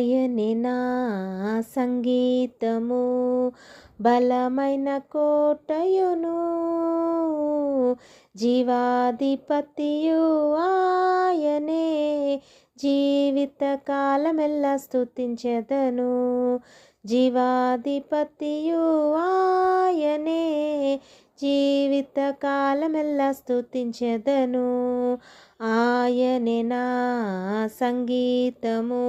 ఆయనే నా సంగీతము, బలమైన కోటయును, జీవాధిపతియు ఆయనే, జీవిత కాలమెల్లా స్తుతించెదను. జీవాధిపతియు ఆయనే, జీవిత కాలమెల్లా స్తుతించెదను. ఆయనే నా సంగీతము,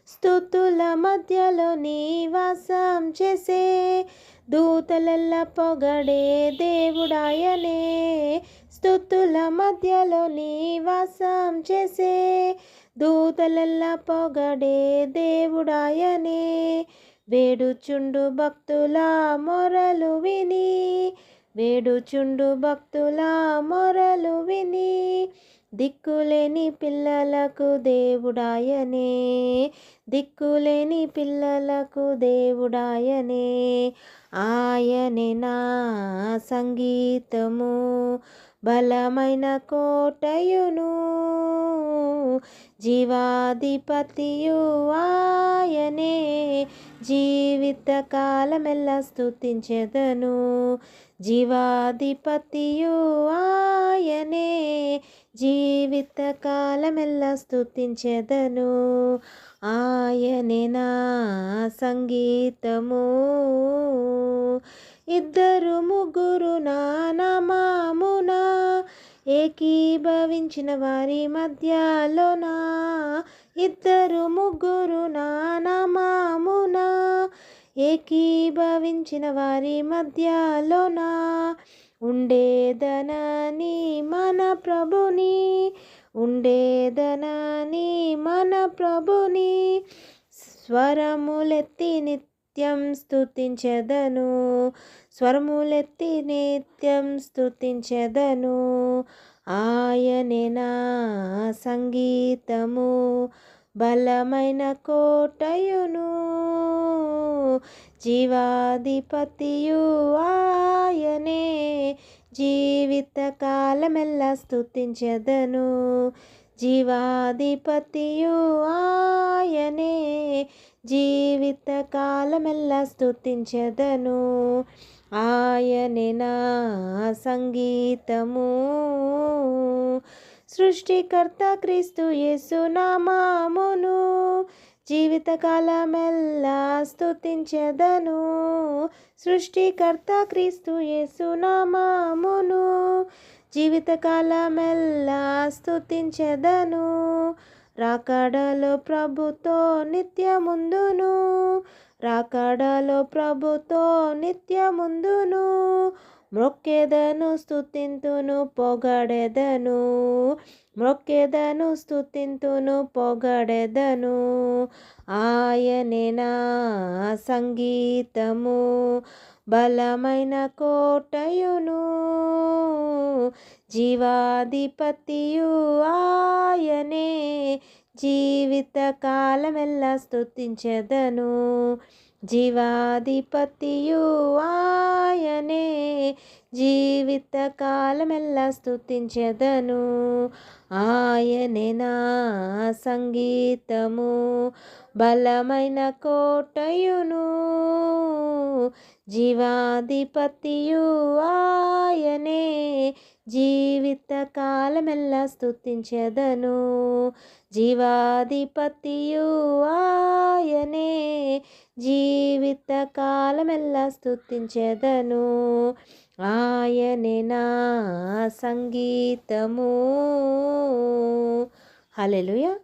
స్తుతుల మధ్యలో నివాసం చేసే దూతలెల్ల పొగడే దేవుడాయనే. స్తుతుల మధ్యలో నివాసం చేసే దూతలెల్ల పొగడే దేవుడాయనే. వేడుచుండు భక్తుల మొరలు విని, వేడుచుండు భక్తుల మొరలు విని, దిక్కులేని పిల్లలకు దేవుడాయనే, దిక్కులేని పిల్లలకు దేవుడాయనే. ఆయనే నా సంగీతము, బలమైన కోటయును, జీవాధిపతియు ఆయనే, జీవిత కాలమెల్లా స్తుతించెదను. జీవాధిపతియు ఆయనే, జీవిత కాలమెల్లా స్తుతించెదను. ఆయనే నా సంగీతము. ఇద్దరు ముగ్గురు నా నామమున ఏకీభవించిన వారి మధ్యలోన, ఇద్దరు ముగ్గురు నా నామమున ఏకీభవించిన వారి మధ్యలోన, ఉండేదనని మన ప్రభుని, ఉండేదనని మన ప్రభుని, స్వరములెత్తి నిత్యం స్తుతించెదను, స్వరములెత్తి నిత్యం స్తుతించెదను. ఆయనే నా సంగీతము, బలమైన కోటయును, జీవాధిపతియు ఆయనే, జీవిత కాలమెల్లా స్తుతించెదను. జీవాధిపతియు ఆయనే, జీవిత కాలమెల్లా స్తుతించెదను. ఆయనే నా సంగీతము. సృష్టికర్త క్రీస్తు యేసు నామమును జీవితకాలమెల్లా స్తుతించెదను. సృష్టికర్త క్రీస్తు యేసు నామమును జీవితకాలమెల్లా స్తుతించెదను. రాకడలో ప్రభుతో నిత్యముందును, రాకడలో ప్రభుతో నిత్యముందును, మ్రొక్కెదను స్తుతింతును పొగడెదను, మ్రొక్కెదను స్తుతింతును పొగడెదను. ఆయనే నా సంగీతము, బలమైన కోటయును, జీవాధిపతియు ఆయనే, జీవిత కాలమెల్లా స్తుతించెదను. జీవాధిపతియు ఆయనే, జీవిత కాలమెల్లా స్తుతించెదను. ఆయనే నా సంగీతము, బలమైన కోటయును, జీవాధిపతియు ఆయనే, జీవిత కాలమెల్లా స్తుతించెదను. జీవాధిపతియు ఆయనే, జీవిత కాలమెల్లా స్తుతించెదను. ఆయనే నా సంగీతము. హల్లెలూయా.